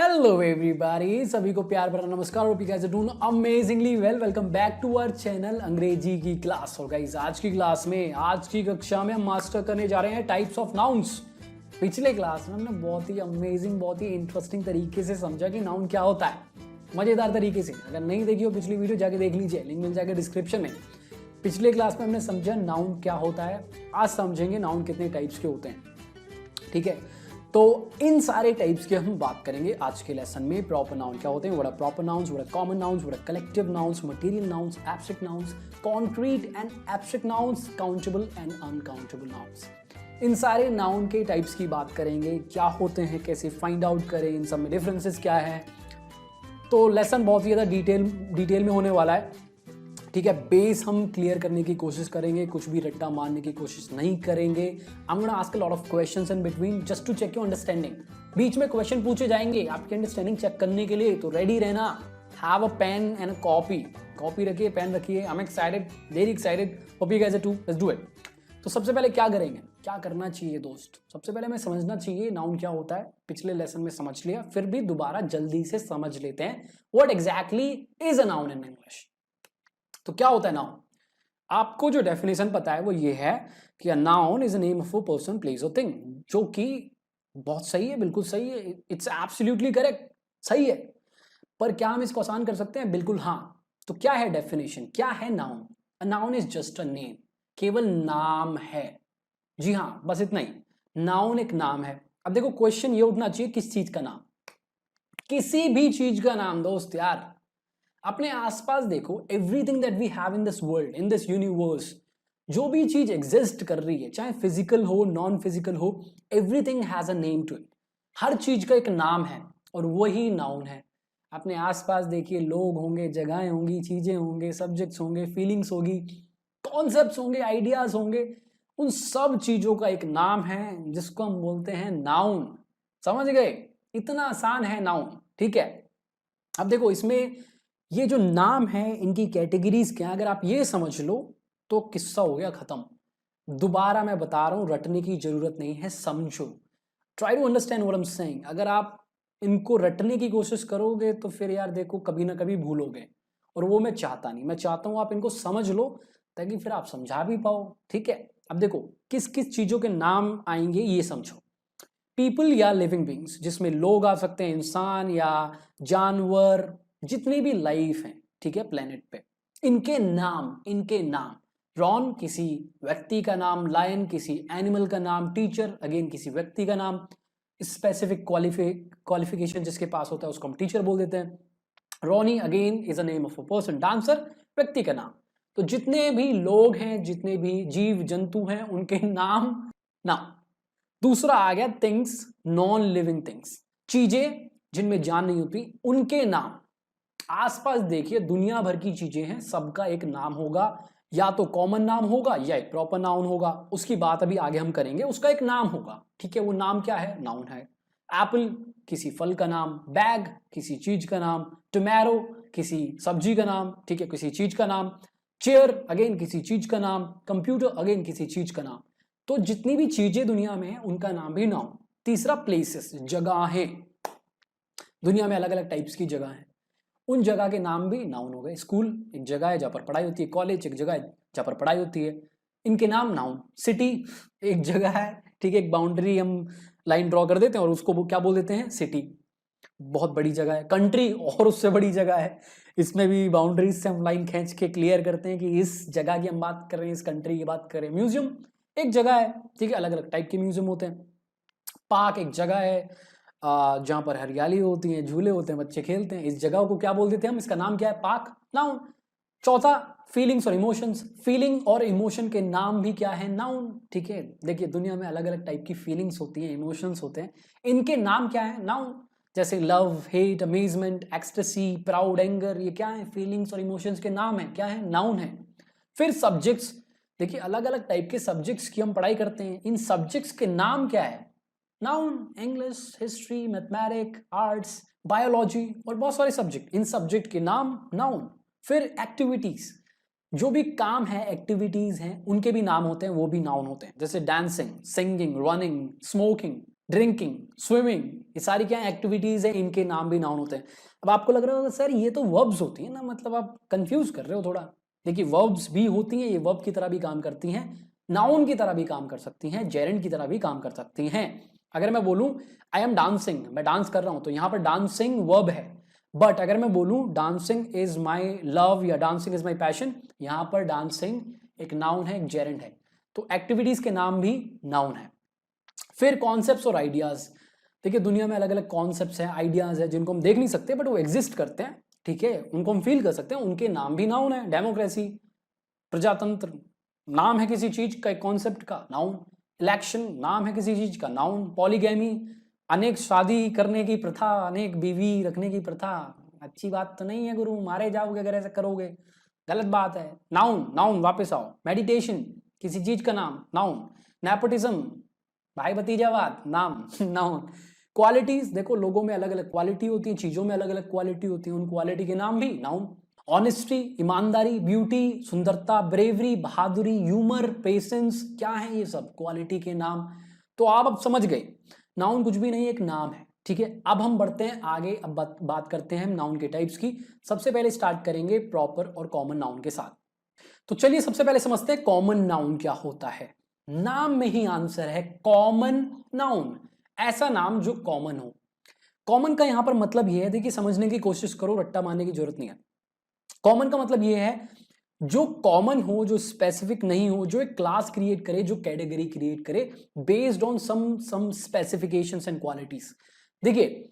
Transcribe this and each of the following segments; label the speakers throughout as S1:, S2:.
S1: Hello everybody, सभी को प्यार भरा नमस्कार। Hope you guys are doing amazingly well. Welcome back to our channel अंग्रेजी की क्लास। और गाइस आज की क्लास में, आज की कक्षा में हम मास्टर करने जा रहे हैं टाइप्स ऑफ नाउन्स। पिछले क्लास में हमने बहुत ही अमेजिंग, बहुत ही इंटरेस्टिंग तरीके से समझा कि नाउन क्या होता है, मजेदार तरीके से। अगर नहीं देखी हो पिछली वीडियो जाके देख लीजिए, लिंक मिल जाएगा डिस्क्रिप्शन में। पिछले क्लास में हमने समझा नाउन क्या होता है, आज समझेंगे नाउन कितने टाइप्स के होते हैं। ठीक है, तो इन सारे टाइप्स की हम बात करेंगे आज के लेसन में। प्रॉपर नाउन क्या होते हैं, what are proper nouns, what are common nouns, what are collective nouns, material nouns, abstract nouns, concrete and abstract nouns, countable and uncountable nouns. इन सारे नाउन के टाइप्स की बात करेंगे, क्या होते हैं, कैसे फाइंड आउट करें, इन सब में डिफरेंसेस क्या है। तो लेसन बहुत ही ज़्यादा डिटेल में होने वाला है। ठीक है, बेस हम क्लियर करने की कोशिश करेंगे, कुछ भी रट्टा मारने की कोशिश नहीं करेंगे। I am gonna ask a lot of questions in between just to check your understanding. बीच में क्वेश्चन पूछे जाएंगे आपकी अंडरस्टैंडिंग चेक करने के लिए, तो रेडी रहना। Have a pen and a copy रखिए, पेन रखिए। I am excited, very excited, hope you guys are too. Let's do it. तो सबसे पहले क्या करेंगे, क्या करना चाहिए दोस्त, सबसे पहले हमें समझना चाहिए नाउन क्या होता है। पिछले लेसन में समझ लिया, फिर भी दोबारा जल्दी से समझ लेते हैं what exactly is a noun in English. तो क्या होता है नाउन? आपको जो डेफिनेशन पता है वो ये है कि a noun is a name of a person, place और थिंग, जो कि बहुत सही है, बिल्कुल सही है, इट्स एब्सोल्युटली करेक्ट, सही है। पर क्या हम इसको आसान कर सकते हैं? बिल्कुल हाँ। तो क्या है डेफिनेशन, क्या है noun? A noun is just a name, केवल नाम है। जी हाँ, बस इतना ही, नाउन एक नाम है। अब देखो क्वेश्चन ये उठना चाहिए, किस चीज का नाम? किसी भी चीज का नाम दोस्त यार। अपने आसपास देखो, everything that we have in this world, in this universe, जो भी चीज एग्जिस्ट कर रही है, चाहे फिजिकल हो, नॉन फिजिकल हो, everything has a name to it. हर चीज का एक नाम है और वही नाउन है। अपने आसपास देखिए, लोग होंगे, जगहें होंगी, चीजें होंगे, सब्जेक्ट्स होंगे, फीलिंग्स होगी, कॉन्सेप्ट्स होंगे, आइडियाज होंगे, उन सब चीजों का एक नाम है जिसको हम बोलते हैं नाउन। समझ गए? इतना आसान है नाउन। ठीक है, अब देखो इसमें ये जो नाम है, इनकी कैटेगरीज क्या है, अगर आप ये समझ लो तो किस्सा हो गया खत्म। दोबारा मैं बता रहा हूं, रटने की जरूरत नहीं है, समझो। Try to understand what I am saying. अगर आप इनको रटने की कोशिश करोगे तो फिर यार देखो कभी ना कभी भूलोगे, और वो मैं चाहता नहीं। मैं चाहता हूं आप इनको समझ लो ताकि फिर आप समझा भी पाओ। ठीक है, अब देखो किस किस चीजों के नाम आएंगे ये समझो। पीपल या लिविंग बींग्स, जिसमें लोग आ सकते हैं, इंसान या जानवर, जितनी भी लाइफ है, ठीक है, प्लेनेट पे, इनके नाम रॉन किसी व्यक्ति का नाम, लायन किसी एनिमल का नाम, टीचर अगेन किसी व्यक्ति का नाम, स्पेसिफिक क्वालिफिकेशन जिसके पास होता है उसको हम टीचर बोल देते हैं। Ronnie again is a name of a person, dancer व्यक्ति का नाम। तो जितने भी लोग हैं, जितने भी जीव जंतु हैं, उनके नाम। दूसरा आ गया थिंग्स, नॉन लिविंग थिंग्स, चीजें जिनमें जान नहीं होती, उनके नाम। आसपास देखिए दुनिया भर की चीजें हैं, सबका एक नाम होगा, या तो कॉमन नाम होगा या एक प्रॉपर नाउन होगा। उसकी बात अभी आगे हम करेंगे, उसका एक नाम होगा। ठीक है, वो नाम क्या है? नाउन है। एप्पल किसी फल का नाम, बैग किसी चीज का नाम, टोमेटो किसी सब्जी का नाम, ठीक है, किसी चीज का नाम, चेयर अगेन किसी चीज का नाम, कंप्यूटर अगेन किसी चीज का नाम। तो जितनी भी चीजें दुनिया में है उनका नाम भी नाउन। तीसरा प्लेसेस, जगहें। दुनिया में अलग अलग टाइप्स की जगह है, उन जगह के नाम भी नाउन हो गए। स्कूल एक जगह है जहाँ पर पढ़ाई होती है, कॉलेज एक जगह है जहाँ पर पढ़ाई होती है, इनके नाम नाउन। सिटी एक जगह है, ठीक है, एक बाउंड्री हम लाइन ड्रॉ कर देते हैं और उसको वो क्या बोल देते हैं? सिटी। बहुत बड़ी जगह है। कंट्री और उससे बड़ी जगह है, इसमें भी बाउंड्रीज से हम लाइन खींच के क्लियर करते हैं कि इस जगह की हम बात कर रहे हैं, इस कंट्री की बात कर रहे हैं। म्यूजियम एक जगह है, ठीक है, अलग अलग टाइप के म्यूजियम होते हैं। पार्क एक जगह है जहाँ पर हरियाली होती है, झूले होते हैं, बच्चे खेलते हैं, इस जगह को क्या बोल देते हैं हम? इसका नाम क्या है? Park, noun. चौथा फीलिंग्स और इमोशंस, फीलिंग और इमोशन के नाम भी क्या है? नाउन। ठीक है, देखिए दुनिया में अलग अलग टाइप की फीलिंग्स होती हैं, इमोशंस होते हैं, इनके नाम क्या है? नाउन। जैसे love, hate, amazement, ecstasy, proud, anger, ये क्या है? फीलिंग्स और इमोशंस के नाम है, क्या है? नाउन है। फिर सब्जेक्ट्स, देखिए अलग अलग टाइप के सब्जेक्ट्स की हम पढ़ाई करते हैं, इन सब्जेक्ट्स के नाम क्या है? Noun. English, history, mathematics, arts, biology और बहुत सारे सब्जेक्ट, इन सब्जेक्ट के नाम नाउन। फिर एक्टिविटीज, जो भी काम है, एक्टिविटीज हैं, उनके भी नाम होते हैं, वो भी नाउन होते हैं। जैसे dancing, singing, running, smoking, drinking, swimming, ये सारी क्या एक्टिविटीज है, इनके नाम भी नाउन होते हैं। अब आपको लग रहा होगा सर ये तो वर्ब्स होती है ना, मतलब आप कंफ्यूज कर रहे हो थोड़ा। देखिए वर्ब्स भी होती हैं, ये वर्ब की तरह भी काम करती हैं, नाउन की तरह भी काम कर सकती हैं, जेरेंड की तरह भी काम कर सकती हैं। अगर मैं बोलूं आई एम डांसिंग, मैं डांस कर रहा हूं, तो यहां पर डांसिंग वर्ब है। बट अगर मैं बोलूं डांसिंग इज माई लव या डांसिंग इज माई पैशन, यहां पर डांसिंग एक नाउन है, एक जेरेंड है। तो एक्टिविटीज के नाम भी नाउन है। फिर कॉन्सेप्ट्स और आइडियाज। देखिए दुनिया में अलग अलग कॉन्सेप्ट्स हैं, आइडियाज हैं, जिनको हम देख नहीं सकते बट वो एग्जिस्ट करते हैं, ठीक है, उनको हम फील कर सकते हैं, उनके नाम भी नाउन है। डेमोक्रेसी, प्रजातंत्र, नाम है किसी चीज का, एक कॉन्सेप्ट का, नाउन। इलेक्शन, नाम है किसी चीज का, नाउन। पॉलीगैमी, अनेक शादी करने की प्रथा, अनेक बीवी रखने की प्रथा, अच्छी बात तो नहीं है गुरु, मारे जाओगे अगर ऐसा करोगे, गलत बात है। नाउन, नाउन, वापस आओ। मेडिटेशन, किसी चीज का नाम, नाउन। नेपोटिज्म, भाई भतीजावाद, नाम, नाउन। क्वालिटीज, देखो लोगों में अलग अलग क्वालिटी होती है, चीजों में अलग अलग क्वालिटी होती है, उन क्वालिटी के नाम भी नाउन। ऑनेस्टी, ईमानदारी, ब्यूटी, सुंदरता, ब्रेवरी, बहादुरी, ह्यूमर, पेशेंस, क्या है ये सब क्वालिटी के नाम। तो आप अब समझ गए नाउन कुछ भी नहीं, एक नाम है, ठीक है। अब हम बढ़ते हैं आगे, अब बात करते हैं नाउन के टाइप्स की। सबसे पहले स्टार्ट करेंगे प्रॉपर और कॉमन नाउन के साथ। तो चलिए सबसे पहले समझते हैं कॉमन नाउन क्या होता है। नाम में ही आंसर है, कॉमन नाउन, ऐसा नाम जो कॉमन हो। कॉमन का यहां पर मतलब यह है, देखिए समझने की कोशिश करो, रट्टा मारने की जरूरत नहीं है। कॉमन का मतलब यह है जो कॉमन हो, जो स्पेसिफिक नहीं हो, जो एक क्लास क्रिएट करे, जो कैटेगरी क्रिएट करे based on some specifications and qualities. देखिए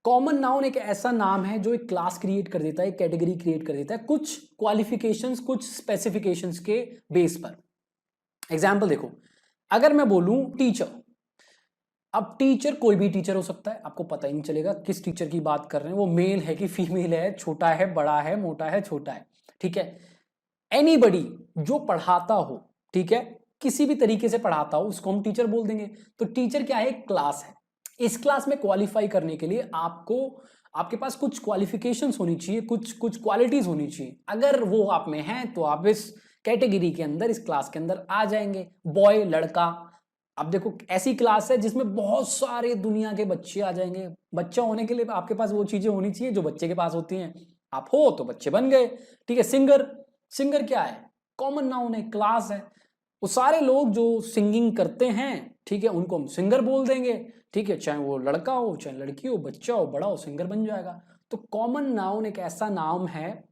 S1: कॉमन नाउन एक ऐसा नाम है जो एक क्लास क्रिएट कर देता है, एक कैटेगरी क्रिएट कर देता है कुछ क्वालिफिकेशंस, कुछ स्पेसिफिकेशंस के बेस पर। एग्जाम्पल देखो, अगर मैं बोलूं टीचर, अब टीचर कोई भी टीचर हो सकता है, आपको पता ही नहीं चलेगा किस टीचर की बात कर रहे हैं, वो मेल है कि फीमेल है, छोटा है, बड़ा है, मोटा है, छोटा है, ठीक है। एनीबडी जो पढ़ाता हो, ठीक है, किसी भी तरीके से पढ़ाता हो, उसको हम टीचर बोल देंगे। तो टीचर क्या है, एक क्लास है। इस क्लास में क्वालिफाई करने के लिए आपको, आपके पास कुछ क्वालिफिकेशंस होनी चाहिए, कुछ क्वालिटीज होनी चाहिए। अगर वो आप में है तो आप इस कैटेगरी के अंदर, इस क्लास के अंदर आ जाएंगे। बॉय, लड़का, अब देखो ऐसी क्लास है जिसमें बहुत सारे दुनिया के बच्चे आ जाएंगे। बच्चा होने के लिए आपके पास वो चीजें होनी चाहिए जो बच्चे के पास होती हैं, आप हो तो बच्चे बन गए, ठीक है। सिंगर, सिंगर क्या है, कॉमन नाउन है, क्लास है। वो सारे लोग जो सिंगिंग करते हैं, ठीक है, उनको हम सिंगर बोल देंगे, ठीक है, चाहे वो लड़का हो, चाहे लड़की हो, बच्चा हो, बड़ा हो, सिंगर बन जाएगा। तो कॉमन नाउन एक ऐसा नाम है,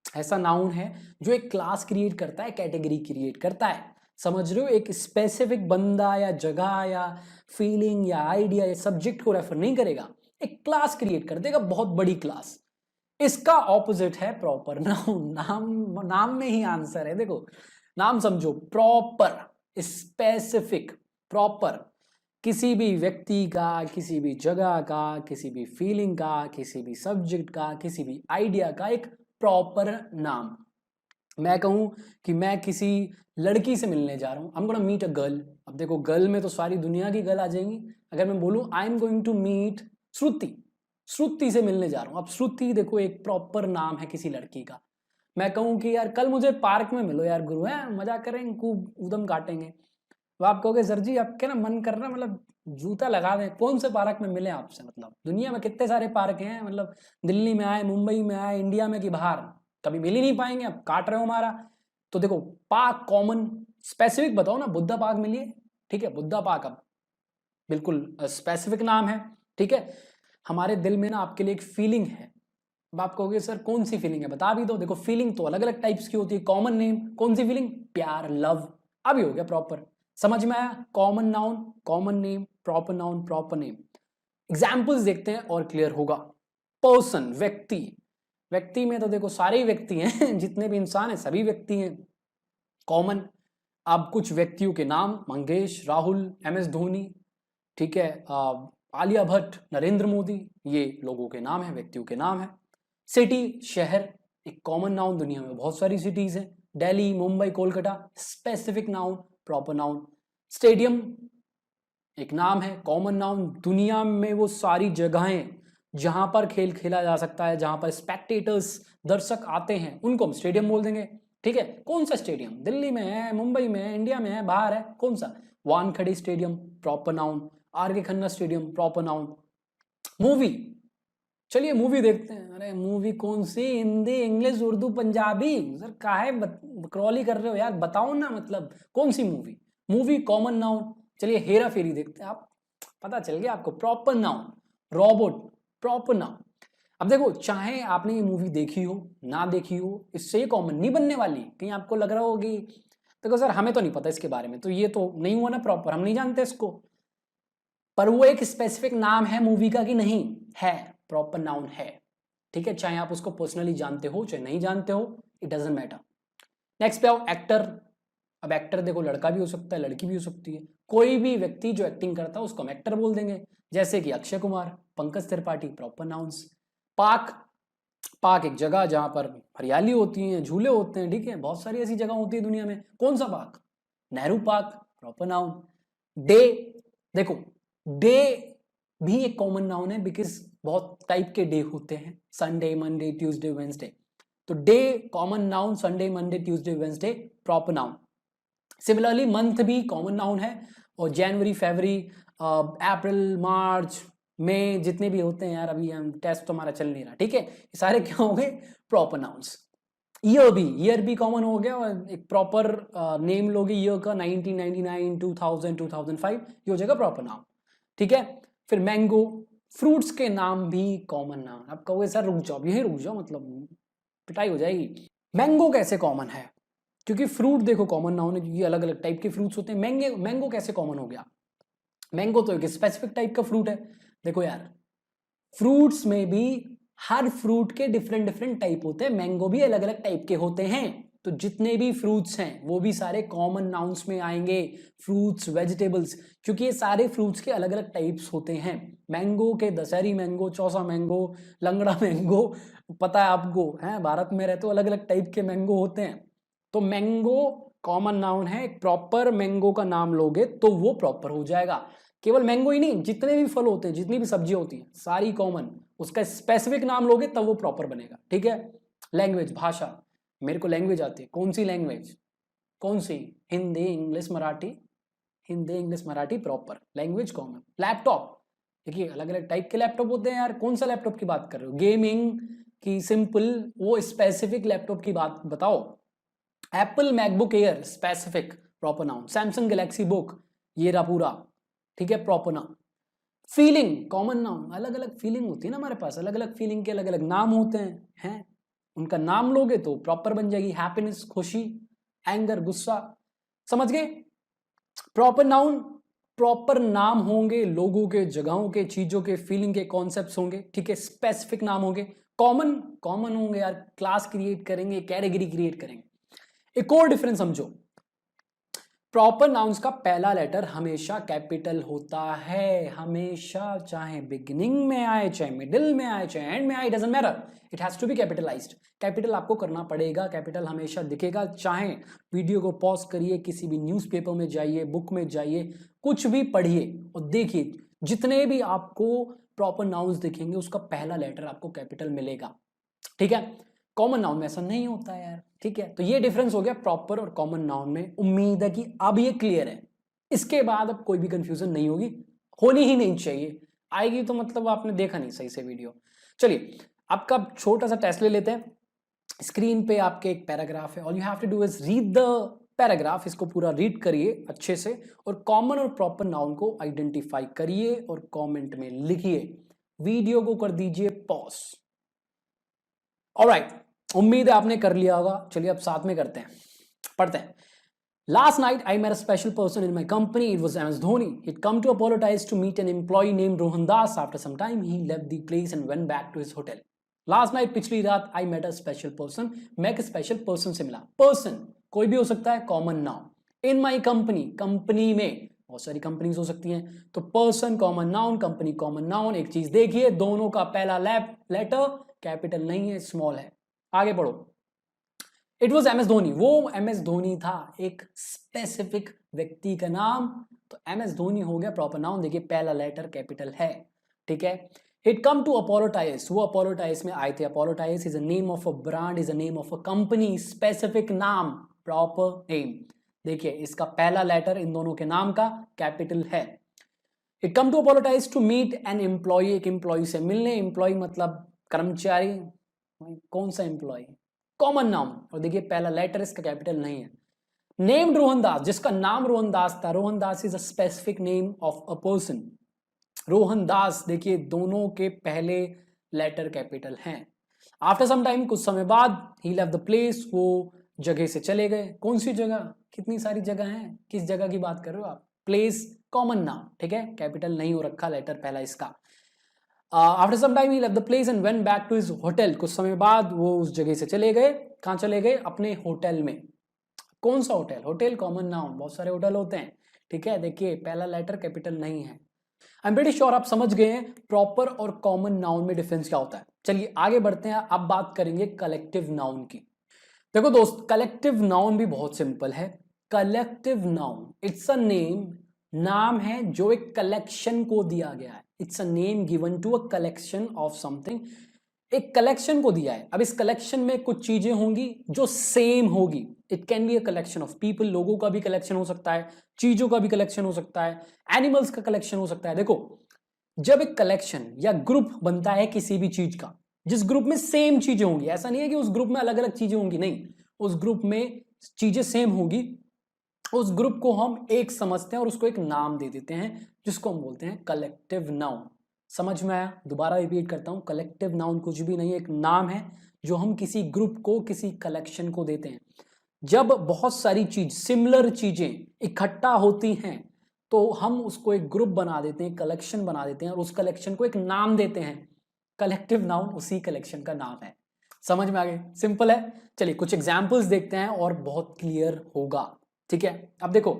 S1: ऐसा नाउन है जो एक क्लास क्रिएट करता है, कैटेगरी क्रिएट करता है। समझ रहे हो, एक स्पेसिफिक बंदा या जगह या फीलिंग या आइडिया या सब्जेक्ट को रेफर नहीं करेगा, एक क्लास क्रिएट कर देगा, बहुत बड़ी क्लास। इसका ऑपोजिट है प्रॉपर नाउन। नाम में ही आंसर है, देखो नाम समझो, प्रॉपर, स्पेसिफिक, प्रॉपर, किसी भी व्यक्ति का, किसी भी जगह का, किसी भी फीलिंग का, किसी भी सब्जेक्ट का, किसी भी आइडिया का एक प्रॉपर नाम। मैं कहूं कि मैं किसी लड़की से मिलने जा रहा हूं, I am gonna meet a girl. अब देखो गर्ल में तो सारी दुनिया की गर्ल आ जाएंगी। अगर मैं बोलूं I am going to meet Shruti, Shruti से मिलने जा रहा हूं। अब श्रुति देखो एक प्रॉपर नाम है किसी लड़की का। मैं कहूं कि यार कल मुझे पार्क में मिलो यार गुरु, है मजा करेंगे, खूब उदम काटेंगे। तो आप कहोगे सर जी आपके ना मन कर रहा, मतलब जूता लगा दें, कौन से पार्क में मिले आपसे, मतलब दुनिया में कितने सारे पार्क हैं, मतलब दिल्ली में आए, मुंबई में आए, इंडिया में कि बाहर, कभी मिल ही नहीं पाएंगे, अब काट रहे हो हमारा। तो देखो पार्क कॉमन, स्पेसिफिक बताओ ना, बुद्धा पार्क मिलिए, ठीक है, बुद्धा पार्क अब बिल्कुल स्पेसिफिक नाम है, ठीक है। हमारे दिल में ना आपके लिए एक फीलिंग है। अब आप कहोगे सर कौन सी फीलिंग है, बता भी दो। देखो फीलिंग तो अलग अलग टाइप्स की होती है, कॉमन नेम, कौन सी फीलिंग, प्यार, लव, अभी हो गया प्रॉपर। समझ में आया, common noun, common name, proper noun, proper name. Examples देखते हैं और क्लियर होगा। पर्सन, व्यक्ति, व्यक्ति में तो देखो सारे ही व्यक्ति हैं जितने भी इंसान हैं सभी व्यक्ति हैं, कॉमन। अब कुछ व्यक्तियों के नाम, मंगेश, राहुल, MS धोनी, ठीक है, आलिया भट्ट, नरेंद्र मोदी, ये लोगों के नाम है, व्यक्तियों के नाम है। सिटी, शहर, एक कॉमन नाउन, दुनिया में बहुत सारी सिटीज हैं, Delhi, Mumbai, Kolkata, specific noun, proper noun. Stadium एक नाम है, कॉमन नाउन, दुनिया में वो सारी जगहें जहां पर खेल खेला जा सकता है, जहां पर स्पेक्टेटर्स, दर्शक आते हैं, उनको हम स्टेडियम बोल देंगे, ठीक है। कौन सा स्टेडियम, दिल्ली में है, मुंबई में है, इंडिया में है, बाहर है, कौन सा, Wankhede stadium, proper noun. R K. Khanna stadium, proper noun. Movie, चलिए मूवी देखते हैं। अरे मूवी कौन सी? हिंदी, इंग्लिश, उर्दू, पंजाबी? सर काहे बकरौली कर रहे हो यार, बताओ ना, मतलब कौन सी मूवी? Movie common noun. चलिए हेरा फेरी देखते हैं। आप पता चल गया आपको। Proper noun, robot, proper noun. अब देखो, चाहे आपने ये मूवी देखी हो ना देखी हो, इससे ये कॉमन नहीं बनने वाली। कहीं आपको लग रहा होगी, देखो सर हमें तो नहीं पता इसके बारे में, तो ये तो नहीं हुआ ना प्रॉपर, हम नहीं जानते इसको। पर वो एक स्पेसिफिक नाम है मूवी का कि नहीं है, प्रॉपर नाउन है। ठीक है, चाहे आप उसको पर्सनली जानते हो चाहे नहीं जानते हो, इट डजेंट मैटर। नेक्स्ट पे आओ, एक्टर। अब एक्टर देखो, लड़का भी हो सकता है, लड़की भी हो सकती है। कोई भी व्यक्ति जो एक्टिंग करता है उसको हम एक्टर बोल देंगे। जैसे कि Akshay Kumar, Pankaj Tripathi, proper nouns. Park, park एक जगह जहां पर हरियाली होती है, झूले होते हैं, ठीक है, बहुत सारी ऐसी जगह होती है दुनिया में। कौन सा park? Nehru park, proper noun. Day, देखो डे भी एक कॉमन नाउन है, बिकॉज बहुत टाइप के डे होते हैं, संडे, मंडे, ट्यूसडे, वेंसडे। तो day common noun, Sunday, Monday, Tuesday, Wednesday proper noun. Similarly month भी कॉमन नाउन है, और जनवरी, फरवरी, अप्रैल, मार्च, मई, जितने भी होते हैं यार, अभी हम टेस्ट तो हमारा चल नहीं रहा, ठीक है, ये सारे क्या हो गए? Proper nouns. ईयर भी कॉमन हो गया, और एक प्रॉपर नेम लोगे ईयर का, 1999, 2000, 2005, ये हो जाएगा प्रॉपर नाउन। ठीक है, फिर मैंगो, फ्रूट्स के नाम भी कॉमन नाउन। आप कहोगे सर रुक जाओ, यही रुक जाओ, मतलब पिटाई हो जाएगी। मैंगो कैसे कॉमन है? क्योंकि फ्रूट देखो कॉमन नाउन है, क्योंकि अलग अलग टाइप के फ्रूट्स होते हैं। मैंगो कैसे कॉमन हो गया? मैंगो तो एक स्पेसिफिक टाइप का फ्रूट है। देखो यार, फ्रूट्स में भी हर फ्रूट के डिफरेंट डिफरेंट टाइप होते हैं, मैंगो भी अलग अलग टाइप के होते हैं। तो जितने भी फ्रूट्स हैं वो भी सारे कॉमन नाउन्स में आएंगे, फ्रूट्स, वेजिटेबल्स, क्योंकि ये सारे फ्रूट्स के अलग अलग टाइप्स होते हैं। मैंगो के दशहरी मैंगो, चौसा मैंगो, लंगड़ा मैंगो, पता है आपको, है भारत में रहते हो, अलग अलग टाइप के मैंगो होते हैं। तो मैंगो कॉमन नाउन है, एक प्रॉपर मैंगो का नाम लोगे तो वो प्रॉपर हो जाएगा। केवल मैंगो ही नहीं, जितने भी फल होते हैं, जितनी भी सब्जियां होती हैं, सारी कॉमन, उसका स्पेसिफिक नाम लोगे तब वो प्रॉपर बनेगा। ठीक है, लैंग्वेज, भाषा, मेरे को लैंग्वेज आती है। कौन सी लैंग्वेज? कौन सी? Hindi, English, Marathi. Hindi, English, Marathi proper language common. Laptop, देखिए अलग अलग टाइप के लैपटॉप होते हैं यार, कौन सा लैपटॉप की बात कर रहे हो? गेमिंग की, सिंपल, वो स्पेसिफिक लैपटॉप की बात बताओ। Apple MacBook air, specific, proper noun. Samsung Galaxy book, ये रहा पूरा, ठीक है, proper noun. Feeling, common noun, अलग अलग फीलिंग होती है ना हमारे पास, अलग अलग फीलिंग के अलग अलग नाम होते हैं, उनका नाम लोगे तो प्रॉपर बन जाएगी। हैप्पीनेस, खुशी, एंगर, गुस्सा, समझ गए? प्रॉपर नाउन, प्रॉपर नाम होंगे लोगों के, जगहों के, चीजों के, फीलिंग के, कॉन्सेप्ट्स होंगे, ठीक है, स्पेसिफिक नाम होंगे। कॉमन, कॉमन होंगे यार, क्लास क्रिएट करेंगे, कैटेगरी क्रिएट करेंगे। एक और डिफरेंस समझो, प्रॉपर नाउन्स का पहला लेटर हमेशा कैपिटल होता है, हमेशा, चाहे बिगिनिंग में आए, चाहे मिडिल में आए, चाहे एंड में आए, doesn't matter, it has to be capitalised. Capital आपको करना पड़ेगा, कैपिटल हमेशा दिखेगा। चाहे वीडियो को पॉज करिए, किसी भी न्यूज़पेपर में जाइए, बुक में जाइए, कुछ भी पढ़िए और देखिए, जितने भी आपको प्रॉपर नाउन्स दिखेंगे उसका पहला लेटर आपको कैपिटल मिलेगा। ठीक है, कॉमन नाउन में ऐसा नहीं होता है यार। ठीक है, तो ये डिफरेंस हो गया प्रॉपर और कॉमन नाउन में। उम्मीद है कि अब ये क्लियर है, इसके बाद अब कोई भी कंफ्यूजन नहीं होगी, होनी ही नहीं चाहिए। आएगी तो मतलब आपने देखा नहीं सही से वीडियो। चलिए आपका छोटा सा टेस्ट ले लेते हैं। स्क्रीन पे आपके एक पैराग्राफ है, all you have to do is read the paragraph. इसको पूरा रीड करिए अच्छे से, और कॉमन और प्रॉपर नाउन को आइडेंटिफाई करिए और कमेंट में लिखिए। वीडियो को कर दीजिए पॉज। ऑलराइट, उम्मीद है आपने कर लिया होगा। चलिए अब साथ में करते हैं, पढ़ते हैं। Last night, I met a special person in my company. It was MS Dhoni. He'd come to apologize to meet an employee named Rohan Das. After some time, he left the place and went back to his hotel. Last night, पिछली रात, I met a special person. मैं एक special person से मिला। Person कोई भी हो सकता है, common noun. In my company, company में बहुत सारी कंपनीज हो सकती हैं, तो person common noun, company common noun। एक चीज देखिए, दोनों का पहला लेटर कैपिटल नहीं है, स्मॉल है। आगे पढ़ो। It was M S Dhoni, वो एम एस धोनी था, एक स्पेसिफिक व्यक्ति का नाम, तो एम एस धोनी हो गया प्रॉपर नाउन। देखिए पहला लेटर कैपिटल है, ठीक है। इट कम टू अपोलोटाइज, वो अपोलोटाइज में आए थे। Apollo Tyres is a name of a brand, is a name of a company, specific नाम, प्रॉपर नेम। देखिए इसका पहला लेटर इन दोनों के नाम का कैपिटल है। It come to Apollo Tyres to meet an employee, एक एम्प्लॉय से मिलने, एम्प्लॉय मतलब कर्मचारी, कौन सा एम्प्लॉय, कॉमन नाउन, और देखिए पहला लेटर इसका कैपिटल नहीं है। नेम्ड रोहनदास, जिसका नाम रोहनदास था, Rohandas is a specific name of a person. Rohandas, देखिए दोनों के पहले लेटर कैपिटल हैं। आफ्टर सम टाइम, कुछ समय बाद, ही लेफ्ट द प्लेस, वो जगह से चले गए। कौन सी जगह, कितनी सारी जगह हैं, किस जगह की बात कर रहे हो आप, प्लेस कॉमन नाउन, ठीक है, कैपिटल नहीं हो रखा लेटर पहला इसका। After some time he left the place and went back to his hotel, कुछ समय बाद वो उस जगह से चले गए। कहाँ चले गए, अपने होटल में। कौन सा होटल, होटल कॉमन नाउन, बहुत सारे होटल होते हैं, ठीक है, देखिए पहला लेटर कैपिटल नहीं है। आई एम प्रीटी श्योर आप समझ गए हैं प्रॉपर और कॉमन नाउन में डिफरेंस क्या होता है। चलिए आगे बढ़ते हैं, अब बात करेंगे कलेक्टिव नाउन की। देखो दोस्त, कलेक्टिव नाउन भी बहुत सिंपल है। Collective noun it's a name, नाम है जो एक कलेक्शन को दिया गया है। It's a name given to a collection of something, एक कलेक्शन को दिया है। अब इस कलेक्शन में कुछ चीजें होंगी जो सेम होगी। It can be a collection of people, लोगों का भी कलेक्शन हो सकता है, चीजों का भी कलेक्शन हो सकता है, एनिमल्स का कलेक्शन हो सकता है। देखो, जब एक कलेक्शन या ग्रुप बनता है किसी भी चीज का, जिस ग्रुप में सेम चीजें होंगी, ऐसा नहीं है कि उस ग्रुप में अलग अलग चीजें होंगी, नहीं, उस ग्रुप में चीजें सेम होगी, उस ग्रुप को हम एक समझते हैं और उसको एक नाम दे देते हैं, जिसको हम बोलते हैं कलेक्टिव नाउन। समझ में आया? दोबारा रिपीट करता हूं, कलेक्टिव नाउन कुछ भी नहीं है, एक नाम है जो हम किसी ग्रुप को, किसी कलेक्शन को देते हैं। जब बहुत सारी चीज, सिमिलर चीजें इकट्ठा होती हैं तो हम उसको एक ग्रुप बना देते हैं, कलेक्शन बना देते हैं, और उस कलेक्शन को एक नाम देते हैं। कलेक्टिव नाउन उसी कलेक्शन का नाम है। समझ में आ गए? सिंपल है। चलिए कुछ एग्जाम्पल्स देखते हैं और बहुत क्लियर होगा, ठीक है। अब देखो,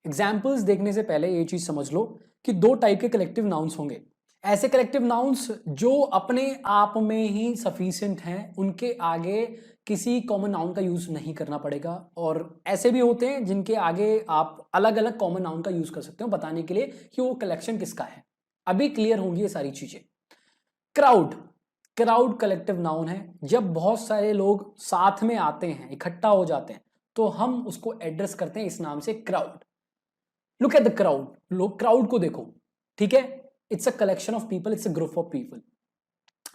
S1: एग्जाम्पल्स देखने से पहले ये चीज समझ लो कि दो टाइप के कलेक्टिव नाउन्स होंगे। ऐसे कलेक्टिव नाउन्स जो अपने आप में ही सफिशिएंट हैं, उनके आगे किसी कॉमन नाउन का यूज नहीं करना पड़ेगा, और ऐसे भी होते हैं जिनके आगे आप अलग अलग कॉमन नाउन का यूज कर सकते हो बताने के लिए कि वो कलेक्शन किसका है। अभी क्लियर होंगी ये सारी चीजें। क्राउड, क्राउड कलेक्टिव नाउन है। जब बहुत सारे लोग साथ में आते हैं, इकट्ठा हो जाते हैं, तो हम उसको एड्रेस करते हैं इस नाम से, crowd. Look at the crowd, लोग क्राउड को देखो, ठीक है, it's a collection of people, it's a group of people.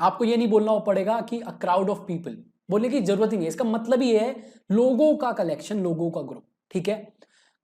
S1: आपको ये नहीं बोलना पड़ेगा कि अ क्राउड ऑफ पीपल, बोलने की जरूरत ही नहीं है, इसका मतलब ये है लोगों का कलेक्शन, लोगों का ग्रुप, ठीक है।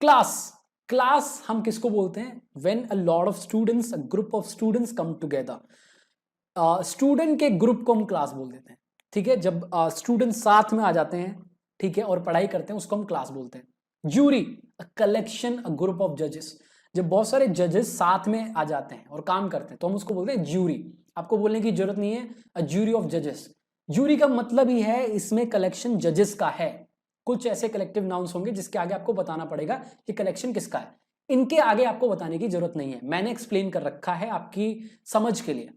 S1: क्लास, क्लास हम किसको बोलते हैं, when a lot of students, a group of students come together. Student के ग्रुप को हम क्लास बोल देते हैं, ठीक है, जब स्टूडेंट साथ में आ जाते हैं, ठीक है, और पढ़ाई करते हैं, उसको हम क्लास बोलते हैं। Jury, a collection, a group of जजेस, जब बहुत सारे जजेस साथ में आ जाते हैं और काम करते हैं तो हम उसको बोलते हैं ज्यूरी। आपको बोलने की जरूरत नहीं है, अ ज्यूरी ऑफ जजेस। ज्यूरी का मतलब ही है इसमें कलेक्शन जजेस का है। कुछ ऐसे कलेक्टिव नाउन्स होंगे जिसके आगे आपको बताना पड़ेगा कि कलेक्शन किसका है, इनके आगे आपको बताने की जरूरत नहीं है, मैंने एक्सप्लेन कर रखा है आपकी समझ के लिए।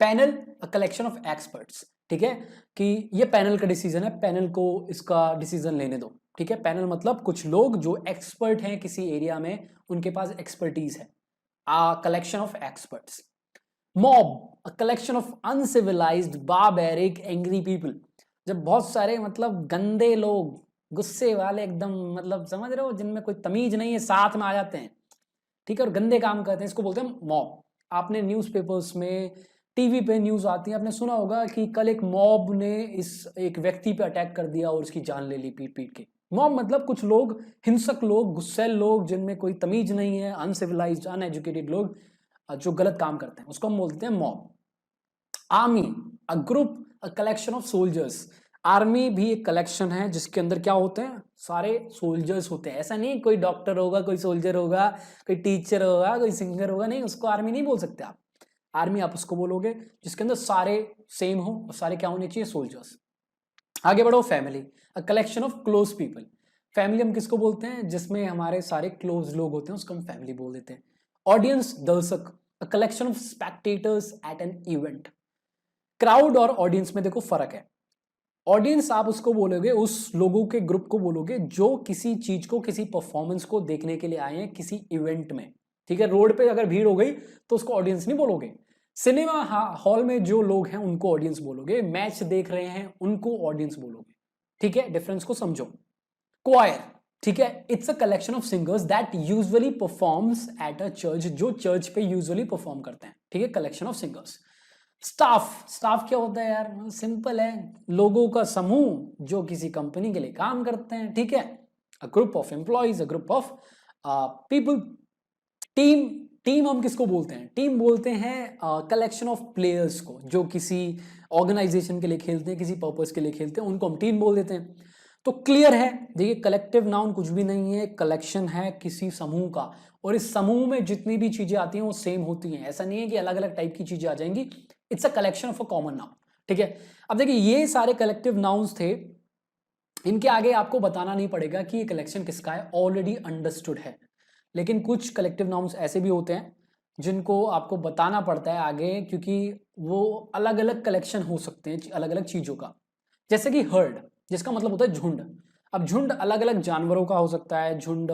S1: Panel, a collection of experts, ठीक है, कि ये पैनल का डिसीजन है, पैनल को इसका डिसीजन लेने दो, ठीक है। पैनल मतलब कुछ लोग जो एक्सपर्ट हैं किसी एरिया में, उनके पास एक्सपर्टीज है। A collection of experts. Mob, a collection of uncivilised, barbaric, angry people, जब बहुत सारे मतलब गंदे लोग, गुस्से वाले एकदम, मतलब समझ रहे हो, जिनमें कोई तमीज नहीं है, साथ में आ जाते हैं, ठीक है, और गंदे काम करते हैं, इसको बोलते हैं मॉब। आपने न्यूज़पेपर्स में, टीवी पे न्यूज आती है, आपने सुना होगा कि कल एक मॉब ने इस एक व्यक्ति पे अटैक कर दिया और उसकी जान ले ली पीट पीट के। मॉब मतलब कुछ लोग, हिंसक लोग, गुस्सैल लोग, जिनमें कोई तमीज नहीं है, अनसिविलाइज्ड, अनएजुकेटेड लोग जो गलत काम करते हैं, उसको हम बोलते हैं mob. Army, a group, a collection of soldiers. Army भी एक कलेक्शन है जिसके अंदर क्या होते हैं, सारे सोल्जर्स होते हैं। ऐसा नहीं कोई डॉक्टर होगा, कोई सोल्जर होगा, कोई टीचर होगा, कोई सिंगर होगा, नहीं, उसको आर्मी नहीं बोल सकते आप। आर्मी आप उसको बोलोगे जिसके अंदर सारे सेम हो और सारे क्या होने चाहिए, सोल्जर्स। आगे बढ़ो, family, a collection of close people. Family हम किसको बोलते हैं, जिसमें हमारे सारे क्लोज लोग होते हैं, उसको हम फैमिली बोल देते हैं। ऑडियंस, दर्शक, a collection of spectators at an event. Crowd और ऑडियंस में देखो फर्क है। ऑडियंस आप उसको बोलोगे, उस लोगों के ग्रुप को बोलोगे जो किसी चीज को, किसी परफॉर्मेंस को देखने के लिए आए हैं किसी इवेंट में, ठीक है। रोड पे अगर भीड़ हो गई तो उसको ऑडियंस नहीं बोलोगे। सिनेमा हॉल में जो लोग हैं उनको ऑडियंस बोलोगे, मैच देख रहे हैं उनको ऑडियंस बोलोगे, ठीक है, डिफरेंस को समझो। क्वायर, ठीक है, it's a collection of singers that usually performs at a church, जो चर्च पे यूजुअली परफॉर्म करते हैं, ठीक है, कलेक्शन ऑफ सिंगर्स। स्टाफ क्या होता है यार, सिंपल है, लोगों का समूह जो किसी कंपनी के लिए काम करते हैं, ठीक है, a group of employees, a group of people. Team, team हम किसको बोलते हैं, टीम बोलते हैं कलेक्शन ऑफ प्लेयर्स को जो किसी ऑर्गेनाइजेशन के लिए खेलते हैं, किसी पर्पस के लिए खेलते हैं, उनको हम टीम बोल देते हैं। तो क्लियर है, देखिए कलेक्टिव नाउन कुछ भी नहीं है, कलेक्शन है किसी समूह का, और इस समूह में जितनी भी चीजें आती हैं वो सेम होती हैं, ऐसा नहीं है कि अलग अलग टाइप की चीजें आ जाएंगी। It's a collection of a common noun, ठीक है। अब देखिए ये सारे कलेक्टिव नाउन्स थे, इनके आगे आपको बताना नहीं पड़ेगा कि ये कलेक्शन किसका है, ऑलरेडी अंडरस्टूड है। लेकिन कुछ कलेक्टिव नाउन्स ऐसे भी होते हैं जिनको आपको बताना पड़ता है आगे, क्योंकि वो अलग अलग कलेक्शन हो सकते हैं अलग अलग चीजों का। जैसे कि हर्ड, जिसका मतलब होता है झुंड। अब झुंड अलग अलग जानवरों का हो सकता है, झुंड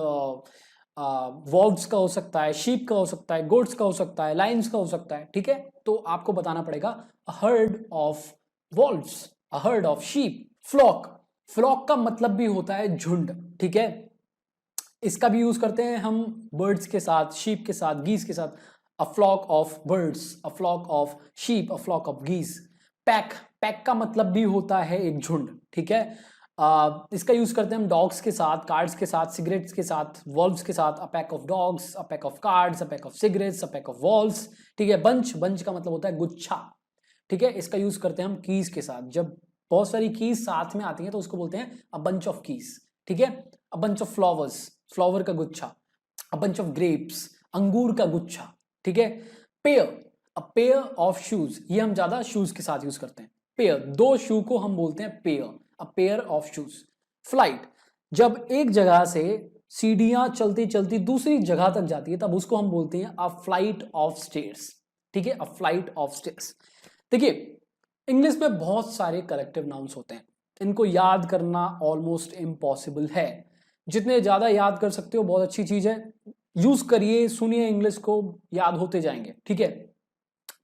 S1: वॉल्व्स का हो सकता है, शीप का हो सकता है, गोट्स का हो सकता है, लाइन्स का हो सकता है, ठीक है। तो आपको बताना पड़ेगा a herd of wolves, a herd of sheep. Flock, flock का मतलब भी होता है झुंड, ठीक है। इसका भी यूज करते हैं हम बर्ड्स के साथ, शीप के साथ, गीस के साथ। A flock of birds, a flock of sheep, a flock of geese. Pack, pack का मतलब भी होता है एक झुंड, ठीक है। इसका यूज करते हैं हम डॉग्स के साथ, कार्ड्स के साथ, सिगरेट्स के साथ, वॉल्व्स के साथ। A pack of dogs, a pack of cards, a pack of cigarettes, a pack of valves, ठीक है। बंच, बंच का मतलब होता है गुच्छा, ठीक है। इसका यूज करते हैं हम कीज के साथ, जब बहुत सारी कीज साथ में आती हैं तो उसको बोलते हैं अ बंच ऑफ कीज, ठीक है। A bunch of flowers, flower का गुच्छा। अ बंच ऑफ ग्रेप्स, अंगूर का गुच्छा, ठीक है। Pair, a pair of shoes, ये हम ज्यादा शूज के साथ यूज करते हैं। पेयर, दो शू को हम बोलते हैं pair, a pair of shoes. Flight, जब एक जगह से सीढ़ियां चलती चलती दूसरी जगह तक जाती है तब उसको हम बोलते हैं अ फ्लाइट ऑफ स्टेयर्स, ठीक है, अ फ्लाइट ऑफ स्टेयर्स। देखिए इंग्लिश में बहुत सारे कलेक्टिव नाउन्स होते हैं, इनको याद करना ऑलमोस्ट इम्पॉसिबल है। जितने ज्यादा याद कर सकते हो बहुत अच्छी चीज है, यूज करिए, सुनिए इंग्लिश को, याद होते जाएंगे, ठीक है।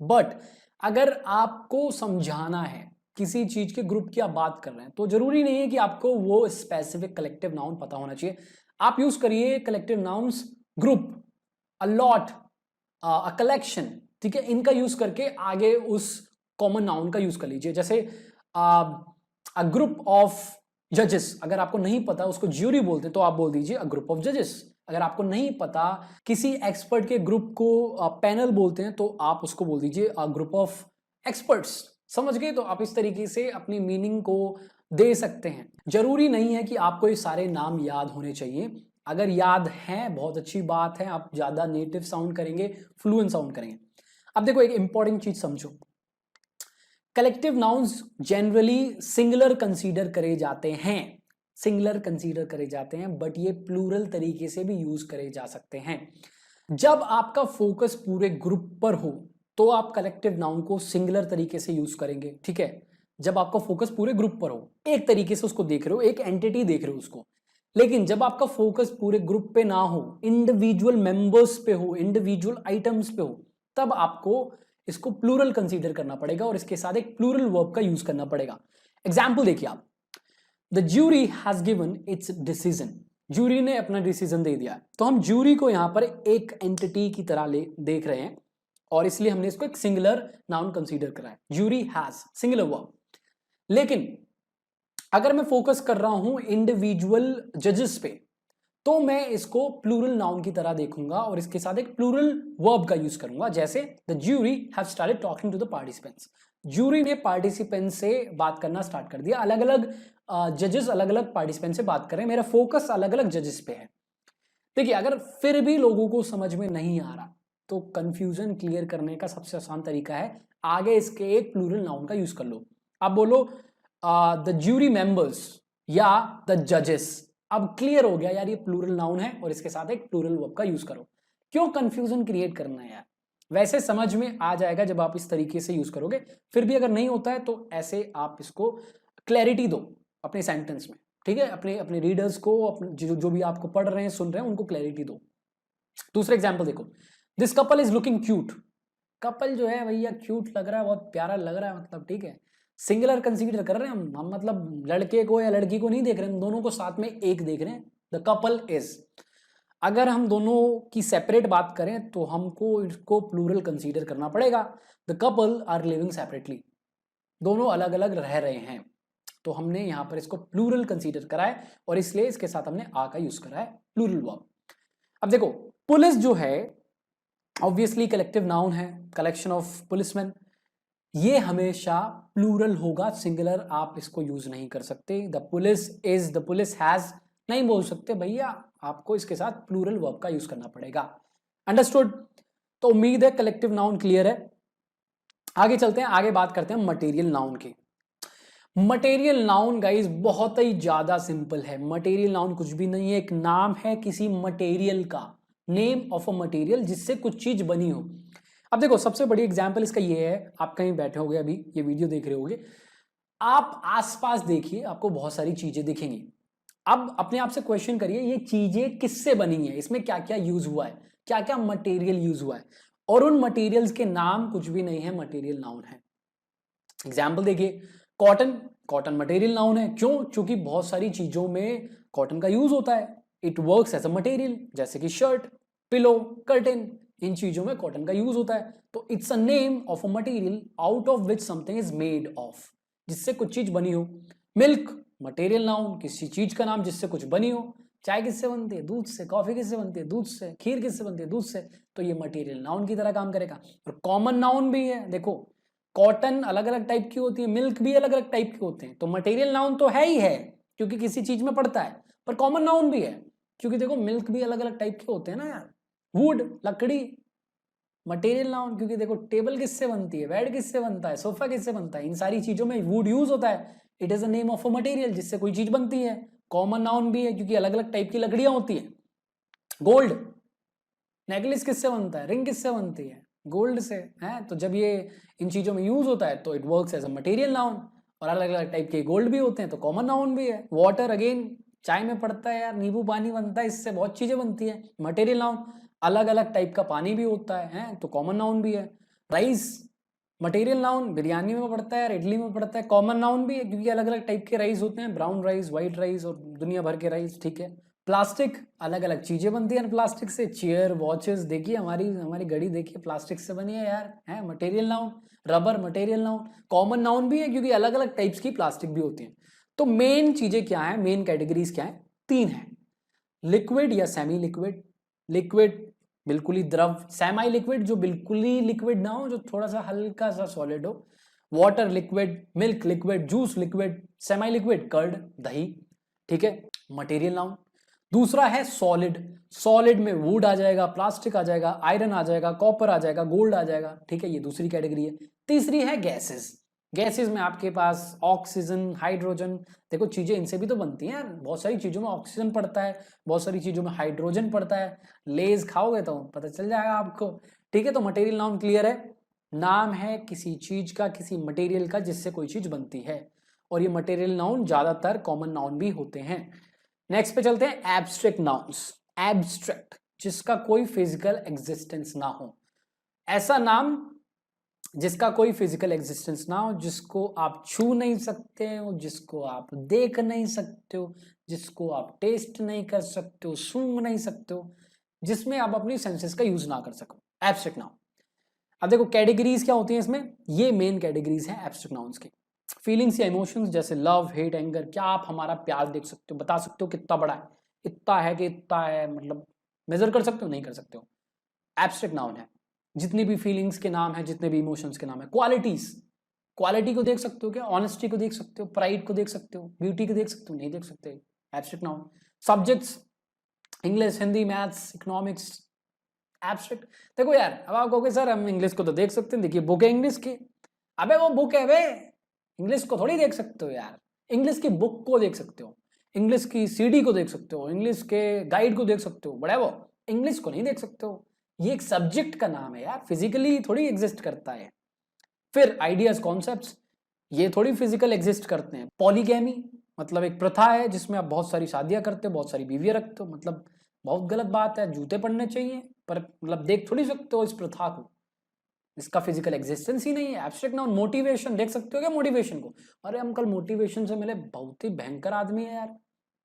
S1: बट अगर आपको समझाना है किसी चीज के ग्रुप की आप बात कर रहे हैं तो जरूरी नहीं है कि आपको वो स्पेसिफिक कलेक्टिव नाउन पता होना चाहिए। आप यूज करिए collective nouns group, a lot, a collection, ठीक है। इनका यूज करके आगे उस कॉमन नाउन का यूज कर लीजिए। जैसे अ ग्रुप ऑफ जजेस, अगर आपको नहीं पता उसको ज्यूरी बोलते हैं तो आप बोल दीजिए अ ग्रुप ऑफ जजेस। अगर आपको नहीं पता किसी एक्सपर्ट के ग्रुप को पैनल बोलते हैं तो आप उसको बोल दीजिए अ ग्रुप ऑफ एक्सपर्ट्स। समझ गए? तो आप इस तरीके से अपनी मीनिंग को दे सकते हैं। जरूरी नहीं है कि आपको ये सारे नाम याद होने चाहिए, अगर याद है बहुत अच्छी बात है, आप ज्यादा नेटिव साउंड करेंगे, फ्लुएंट साउंड करेंगे। अब देखो एक इंपॉर्टेंट चीज समझो, collective nouns generally singular consider करे जाते हैं, सिंगुलर कंसीडर करे जाते हैं, बट ये प्लूरल तरीके से भी यूज करे जा सकते हैं। जब आपका फोकस पूरे ग्रुप पर हो तो आप कलेक्टिव नाउन को सिंगुलर तरीके से यूज करेंगे, ठीक है। जब आपका फोकस पूरे ग्रुप पर हो, एक तरीके से उसको देख रहे हो, एक एंटिटी देख रहे हो उसको। लेकिन जब आपका फोकस पूरे ग्रुप पे ना हो, इंडिविजुअल मेंबर्स पे हो, इंडिविजुअल आइटम्स पे हो, तब आपको इसको प्लूरल कंसीडर करना पड़ेगा और इसके साथ एक प्लूरल वर्ब का यूज करना पड़ेगा। एग्जाम्पल देखिए आप, the jury has given it's decision, jury ने अपना डिसीजन दे दिया। तो हम ज्यूरी को यहां पर एक एंटिटी की तरह देख रहे हैं और इसलिए हमने इसको एक सिंगुलर नाउन कंसीडर करा है, ज्यूरी हैज, सिंगुलर वर्ब। लेकिन अगर मैं फोकस कर रहा हूं इंडिविजुअल जजेस पे तो मैं इसको प्लूरल नाउन की तरह देखूंगा और इसके साथ एक प्लूरल वर्ब का यूज करूंगा। जैसे the jury have started talking to the participants, jury ने पार्टिसिपेंट से बात करना स्टार्ट कर दिया। अलग अलग जजेस अलग अलग पार्टिसिपेंट से बात कर रहे हैं, मेरा फोकस अलग अलग जजेस पे है। देखिए अगर फिर भी लोगों को समझ में नहीं आ रहा तो कंफ्यूजन क्लियर करने का सबसे आसान तरीका है आगे इसके एक प्लूरल नाउन का यूज कर लो। आप बोलो द ज्यूरी मेंबर्स या द जजेस। अब क्लियर हो गया यार ये प्लूरल नाउन है और इसके साथ एक प्लूरल वर्ब का यूज करो। क्यों कंफ्यूजन क्रिएट करना है यार, वैसे समझ में आ जाएगा जब आप इस तरीके से यूज करोगे। फिर भी अगर नहीं होता है तो ऐसे आप इसको क्लैरिटी दो अपने सेंटेंस में, ठीक है। अपने अपने रीडर्स को, अपने जो भी आपको पढ़ रहे हैं सुन रहे हैं उनको क्लैरिटी दो। दूसरा एग्जाम्पल देखो, this couple is looking cute, couple जो है भैया क्यूट लग रहा है, बहुत प्यारा लग रहा है, मतलब ठीक है। सिंगुलर कंसीडर कर रहे हैं हम मतलब लड़के को या लड़की को नहीं देख रहे हैं, हम दोनों को साथ में एक देख रहे हैं, द कपल इज। अगर हम दोनों की सेपरेट बात करें तो हमको इसको प्लूरल कंसीडर करना पड़ेगा। The couple are living separately, दोनों अलग अलग रह रहे हैं, तो हमने यहां पर इसको प्लूरल कंसीडर करा है और इसलिए इसके साथ हमने आ का यूज करा है, प्लूरल वर्ब। अब देखो पुलिस जो है ऑब्वियसली कलेक्टिव नाउन है, कलेक्शन ऑफ पुलिसमैन, ये हमेशा प्लूरल होगा, सिंगुलर आप इसको यूज नहीं कर सकते। The police is, the police has नहीं बोल सकते भैया, आपको इसके साथ प्लूरल वर्ब का यूज करना पड़ेगा। अंडरस्टूड? तो उम्मीद है कलेक्टिव नाउन क्लियर है। आगे चलते हैं, आगे बात करते हैं मटेरियल नाउन की। मटेरियल नाउन गाइस बहुत ही ज्यादा सिंपल है। मटेरियल नाउन कुछ भी नहीं है, एक नाम है किसी मटेरियल का, नेम ऑफ अ मटेरियल जिससे कुछ चीज बनी हो। अब देखो सबसे बड़ी एग्जांपल इसका ये है, आप कहीं बैठे होगे, अभी ये वीडियो देख रहे होगे, आप आसपास देखिए आपको बहुत सारी चीजें दिखेंगी। अब अपने आप से क्वेश्चन करिए ये चीजें किससे बनी है, इसमें क्या क्या यूज हुआ है, क्या क्या मटेरियल यूज हुआ है, और उन मटेरियल्स के नाम कुछ भी नहीं है, मटेरियल नाउन है। एग्जाम्पल देखिए, कॉटन, कॉटन मटेरियल नाउन है, क्यों? क्योंकि बहुत सारी चीजों में कॉटन का यूज होता है, it works as a material, जैसे कि शर्ट, पिलो, कर्टेन, इन चीजों में कॉटन का यूज होता है। तो it's a name of a material out of which something is made of, जिससे कुछ चीज बनी हो। मिल्क मटेरियल नाउन, किसी चीज का नाम जिससे कुछ बनी हो। चाय किससे बनती है? दूध से। कॉफी किससे बनती है? दूध से। खीर किससे बनती है? दूध से। तो ये मटेरियल नाउन की तरह काम करेगा। और कॉमन नाउन भी है, देखो कॉटन अलग अलग टाइप की होती है, मिल्क भी अलग अलग टाइप के होते हैं, तो मटेरियल नाउन तो है ही है क्योंकि किसी चीज में पड़ता है, पर कॉमन नाउन भी है क्योंकि देखो मिल्क भी अलग अलग टाइप के होते हैं ना यार। वुड लकड़ी, मटेरियल नाउन, क्योंकि देखो टेबल किससे बनती है, बेड किससे बनता है, सोफा किससे बनता है, इन सारी चीजों में वुड यूज होता है। It is a name of a material, जिससे कोई चीज बनती है। कॉमन नाउन भी है क्योंकि अलग अलग टाइप की लकड़ियां होती है। गोल्ड, नेकलेस किससे बनता है, रिंग किससे बनती है, गोल्ड से है। तो जब ये इन चीजों में यूज होता है तो it works as a material noun. और अलग अलग टाइप के गोल्ड भी होते हैं तो कॉमन नाउन भी है। वाटर अगेन चाय में पड़ता है यार, नींबू पानी बनता है, इससे बहुत चीजें बनती है, मटेरियल नाउन। अलग अलग टाइप का पानी भी होता है तो कॉमन नाउन भी है। राइस मटेरियल नाउन, बिरयानी में पड़ता है, इडली में पड़ता है, कॉमन नाउन भी है क्योंकि अलग अलग टाइप के राइस होते हैं, ब्राउन राइस, व्हाइट राइस और दुनिया भर के राइस, ठीक है। प्लास्टिक, अलग अलग चीजें बनती हैं प्लास्टिक से, चेयर, वॉचेस, देखिए हमारी हमारी घड़ी देखिए प्लास्टिक से बनी है यार, है material noun. Rubber material noun, common noun भी है क्योंकि अलग अलग टाइप्स की प्लास्टिक भी होती है। तो मेन चीजें क्या है, मेन कैटेगरीज क्या है? तीन है, लिक्विड या सेमी लिक्विड। लिक्विड बिल्कुल ही द्रव, सेमी लिक्विड जो बिल्कुल ही लिक्विड ना हो, जो थोड़ा सा हल्का सा सॉलिड हो। Water liquid, milk liquid, juice liquid, semi liquid curd दही, ठीक है, मटेरियल नाउन। दूसरा है सॉलिड, सॉलिड में वुड आ जाएगा, प्लास्टिक आ जाएगा, आयरन आ जाएगा, कॉपर आ जाएगा, गोल्ड आ जाएगा, ठीक है, ये दूसरी कैटेगरी है। तीसरी है गैसेस, गैसेस में आपके पास ऑक्सीजन, हाइड्रोजन, देखो चीजें इनसे भी तो बनती हैं यार, बहुत सारी चीजों में ऑक्सीजन पड़ता है, बहुत सारी चीजों में हाइड्रोजन पड़ता है। लेज खाओगे तो पता चल जाएगा आपको, ठीक है। तो मटेरियल नाउन क्लियर है, नाम है किसी चीज का, किसी मटेरियल का जिससे कोई चीज बनती है, और ये मटेरियल नाउन ज्यादातर कॉमन नाउन भी होते हैं। नेक्स्ट पे चलते हैं, एब्स्ट्रैक्ट नाउन्स। एब्स्ट्रैक्ट, जिसका कोई फिजिकल एग्जिस्टेंस ना हो, ऐसा नाम जिसका कोई फिजिकल एग्जिस्टेंस ना हो, जिसको आप छू नहीं सकते हो, जिसको आप देख नहीं सकते हो, जिसको आप टेस्ट नहीं कर सकते हो, सूंघ नहीं सकते हो, जिसमें आप अपनी सेंसेस का यूज ना कर सको, एब्स्ट्रैक्ट नाउन। अब देखो कैटेगरीज क्या होती हैं इसमें, ये मेन कैटेगरीज हैं एब्स्ट्रैक्ट नाउन्स की। फीलिंग्स या इमोशंस जैसे लव, हेट, एंगर, क्या आप हमारा प्यार देख सकते हो, बता सकते हो कितना बड़ा है, इतना है कि इतना है, मतलब मेजर कर सकते हो, नहीं कर सकते हो, एब्स्ट्रैक्ट नाउन है। जितनी भी फीलिंग्स के नाम है, जितने भी इमोशंस के नाम है। क्वालिटीज, क्वालिटी को देख सकते हो क्या, ऑनेस्टी को देख सकते हो, प्राइड को देख सकते हो, ब्यूटी को देख सकते हो, नहीं देख सकते, abstract noun. Subjects, English, Hindi, maths, economics, abstract. देखो यार अब आप कहोगे सर हम इंग्लिश को तो देख सकते हैं, देखिए बुक है इंग्लिश की, अबे वो बुक है बे, इंग्लिश को थोड़ी देख सकते हो यार, इंग्लिश की बुक को देख सकते हो, इंग्लिश की सीडी को देख सकते हो, इंग्लिश के गाइड को देख सकते हो, बड़ा वो इंग्लिश को नहीं देख सकते हो, ये एक सब्जेक्ट का नाम है यार, फिजिकली थोड़ी एग्जिस्ट करता है। फिर आइडियाज, कॉन्सेप्ट्स, ये थोड़ी फिजिकल एग्जिस्ट करते हैं। पॉलीगैमी मतलब एक प्रथा है जिसमें आप बहुत सारी शादियां करते हो, बहुत सारी बीवियां रखते हो, मतलब बहुत गलत बात है, जूते पड़ने चाहिए, पर मतलब देख थोड़ी सकते हो इस प्रथा को, इसका फिजिकल एग्जिस्टेंस ही नहीं है। Abstract noun. मोटिवेशन, देख सकते हो क्या मोटिवेशन को, अरे अंकल मोटिवेशन से मिले बहुत ही भयंकर आदमी है यार,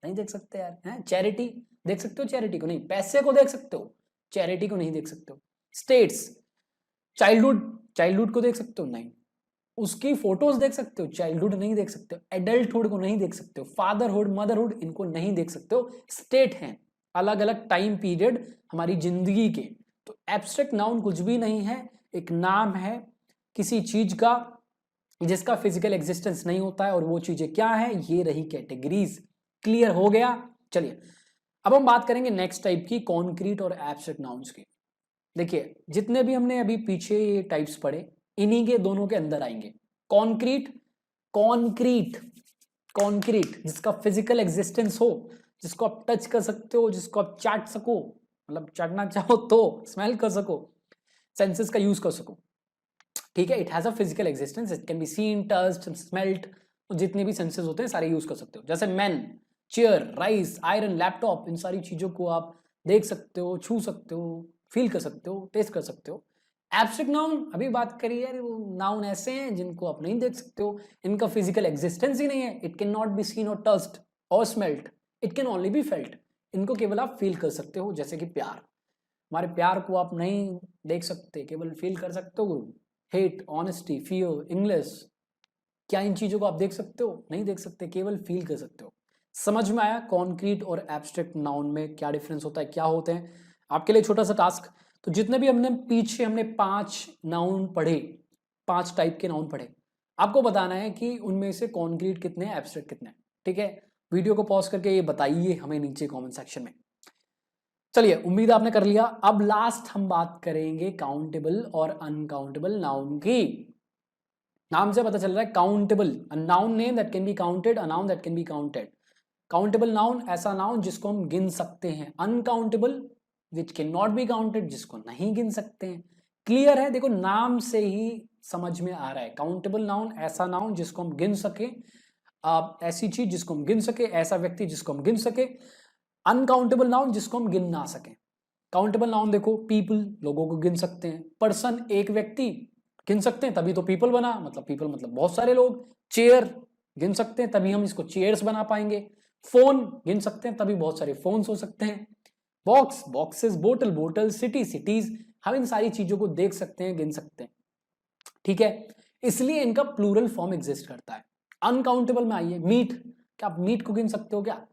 S1: नहीं देख सकते यार। हैं, चैरिटी देख सकते हो, चैरिटी को नहीं। पैसे को देख सकते हो, चैरिटी को नहीं देख सकते हो। स्टेट्स, चाइल्डहुड को देख सकते हो, नहीं। उसकी फोटोज देख सकते हो, चाइल्डहुड नहीं देख सकते हो। एडल्टहुड को नहीं देख सकते हो। फादरहुड, मदरहुड, इनको नहीं देख सकते हो। स्टेट हैं, अलग अलग टाइम पीरियड हमारी जिंदगी के। तो एब्स्ट्रैक्ट नाउन कुछ भी नहीं है, एक नाम है किसी चीज का जिसका फिजिकल एग्जिस्टेंस नहीं होता है। और वो चीजें क्या है, ये रही कैटेगरीज। क्लियर हो गया? चलिए अब हम बात करेंगे नेक्स्ट टाइप की, कॉन्क्रीट और एब्स्ट्रैक्ट नाउन्स की। देखिए जितने भी हमने अभी पीछे ये टाइप्स पढ़े, इन्हीं के दोनों के अंदर आएंगे। कॉन्क्रीट, कॉन्क्रीट कॉन्क्रीट जिसका फिजिकल एग्जिस्टेंस हो, जिसको आप टच कर सकते हो, जिसको आप चाट सको, मतलब चाटना चाहो तो स्मेल कर सको, सेंसेस का यूज कर सको। ठीक है, it has a physical existence, it can be seen, touched, smelt. जितने भी सेंसेस होते हैं सारे यूज कर सकते हो। जैसे man, chair, rice, iron, laptop, इन सारी चीजों को आप देख सकते हो, छू सकते हो, फील कर सकते हो, टेस्ट कर सकते हो। एब्स्ट्रैक्ट नाउन अभी बात करी है, वो नाउन ऐसे हैं जिनको आप नहीं देख सकते हो, इनका फिजिकल एग्जिस्टेंस ही नहीं है। It can not be seen और टच्ड और smelt, it can only be felt. इनको केवल आप फील कर सकते हो। जैसे कि प्यार, हमारे प्यार को आप नहीं देख सकते, केवल फील कर सकते हो। हेट, ऑनेस्टी, फियर, इंग्लिश, क्या इन चीजों को आप देख सकते हो? नहीं देख सकते, केवल फील कर सकते हो। समझ में आया कॉन्क्रीट और एब्स्ट्रैक्ट नाउन में क्या डिफरेंस होता है, क्या होते हैं? आपके लिए छोटा सा टास्क, तो जितने भी हमने पीछे 5 नाउन पढ़े, 5 टाइप के नाउन पढ़े, आपको बताना है कि उनमें से कॉन्क्रीट कितने, एब्स्ट्रैक्ट कितने। ठीक है, वीडियो को पॉज करके ये बताइए हमें नीचे कॉमेंट सेक्शन में। चलिए उम्मीद आपने कर लिया। अब लास्ट हम बात करेंगे काउंटेबल और अनकाउंटेबल नाउन की। नाम से पता चल रहा है countable, a noun name that can be counted, a noun that can be counted. Countable noun ऐसा नाउन जिसको हम गिन सकते हैं। Uncountable which can not be counted, जिसको नहीं गिन सकते हैं। क्लियर है? देखो नाम से ही समझ में आ रहा है। काउंटेबल नाउन ऐसा नाउन जिसको हम गिन सके, ऐसी चीज जिसको हम गिन सके, ऐसा व्यक्ति जिसको हम गिन सके। अनकाउंटेबल नाउन जिसको हम गिन ना सके। काउंटेबल नाउन देखो, पीपल, लोगों को गिन सकते हैं। पर्सन, एक व्यक्ति, गिन सकते हैं तभी तो पीपल बना, मतलब पीपल मतलब बहुत सारे लोग। चेयर गिन सकते हैं तभी हम इसको चेयर्स बना पाएंगे। फोन गिन सकते हैं तभी बहुत सारे फोन्स हो सकते हैं। बॉक्स, बॉक्सेस, बोतल, बोतल, सिटी, सिटीज, हम इन सारी चीजों को देख सकते हैं, गिन सकते हैं। ठीक है, इसलिए इनका प्लूरल फॉर्म एग्जिस्ट करता है। अनकाउंटेबल में आइए, मीट, क्या आप मीट को गिन सकते हो? क्या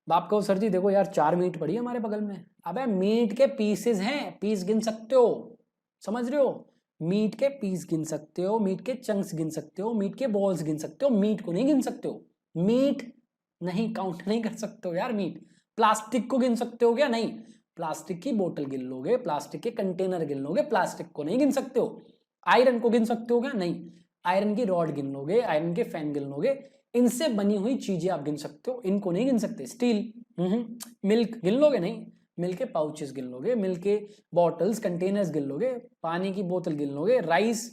S1: बाप कहो सर जी देखो यार 4 मीट पड़ी है हमारे बगल में। अबे मीट के पीसेस हैं, पीस गिन सकते हो, समझ रहे हो? मीट के पीस गिन सकते हो, मीट के चंक्स गिन सकते हो, मीट के बॉल्स गिन सकते हो, मीट को नहीं गिन सकते हो। मीट नहीं, काउंट नहीं कर सकते हो यार मीट। प्लास्टिक को गिन सकते हो क्या? नहीं, प्लास्टिक की बोतल गिन लोगे, प्लास्टिक के कंटेनर गिन लोगे, प्लास्टिक को नहीं गिन सकते हो। आयरन को गिन सकते हो क्या? नहीं, आयरन की रॉड गिन लोगे, आयरन के फैन गिन लोगे, इनसे बनी हुई चीजें आप गिन सकते हो, इनको नहीं गिन सकते। स्टील, मिल्क गिन लोगे? नहीं, मिल्क के पाउचेस गिन लोगे, मिल्क के बॉटल्स, कंटेनर्स गिन लोगे, पानी की बोतल गिन लोगे, राइस,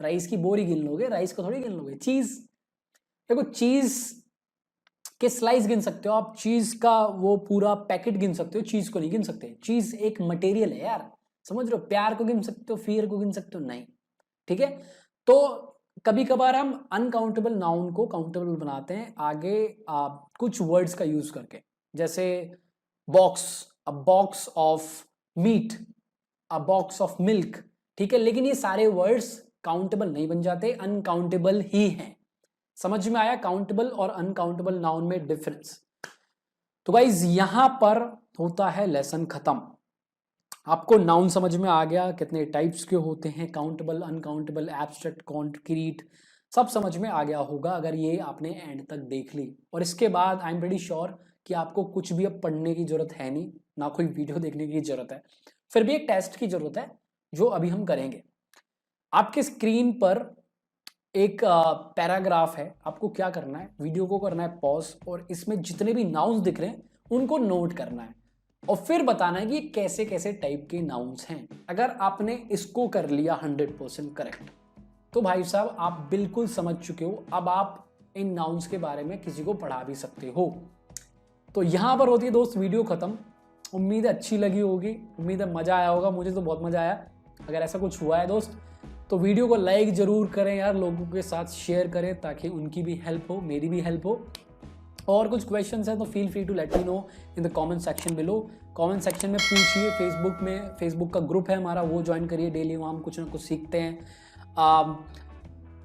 S1: राइस की बोरी गिन लोगे, राइस को थोड़ी गिन लोगे। चीज, देखो चीज के स्लाइस गिन सकते हो आप, चीज का वो पूरा पैकेट गिन सकते हो, चीज को नहीं गिन सकते। चीज एक मटेरियल है यार, समझ रहे हो? प्यार को गिन सकते हो, फियर को गिन सकते हो? नहीं। ठीक है, तो कभी कभार हम अनकाउंटेबल नाउन को काउंटेबल बनाते हैं आगे कुछ वर्ड्स का यूज करके। जैसे box, a box of meat, a box of milk. ठीक है, लेकिन ये सारे वर्ड्स काउंटेबल नहीं बन जाते, अनकाउंटेबल ही हैं। समझ में आया काउंटेबल और अनकाउंटेबल नाउन में डिफरेंस? तो गाइज यहां पर होता है लेसन खत्म। आपको नाउन समझ में आ गया, कितने टाइप्स के होते हैं, काउंटेबल, अनकाउंटेबल, एब्स्ट्रैक्ट, कॉन्क्रीट, सब समझ में आ गया होगा अगर ये आपने एंड तक देख ली। और इसके बाद आई एम वेरी श्योर कि आपको कुछ भी अब पढ़ने की जरूरत है नहीं, ना कोई वीडियो देखने की जरूरत है। फिर भी एक टेस्ट की जरूरत है जो अभी हम करेंगे। आपके स्क्रीन पर एक पैराग्राफ है, आपको क्या करना है, वीडियो को करना है पॉज, और इसमें जितने भी नाउन्स दिख रहे हैं उनको नोट करना है और फिर बताना है कि कैसे कैसे टाइप के नाउन्स हैं। अगर आपने इसको कर लिया 100% करेक्ट, तो भाई साहब आप बिल्कुल समझ चुके हो। अब आप इन नाउन्स के बारे में किसी को पढ़ा भी सकते हो। तो यहां पर होती है दोस्त वीडियो खत्म। उम्मीद है अच्छी लगी होगी, उम्मीद है मजा आया होगा, मुझे तो बहुत मजा आया। अगर ऐसा कुछ हुआ है दोस्त तो वीडियो को लाइक जरूर करें यार, लोगों के साथ शेयर करें ताकि उनकी भी हेल्प हो, मेरी भी हेल्प हो। और कुछ क्वेश्चंस हैं तो feel free to let me know in the comment section below. Comment section में पूछिए। फेसबुक का ग्रुप है हमारा, वो ज्वाइन करिए। डेली वहाँ हम कुछ ना कुछ सीखते हैं।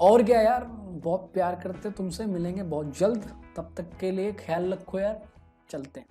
S1: और क्या यार, बहुत प्यार करते तुमसे, मिलेंगे बहुत जल्द। तब तक के लिए ख्याल रखो यार, चलते हैं।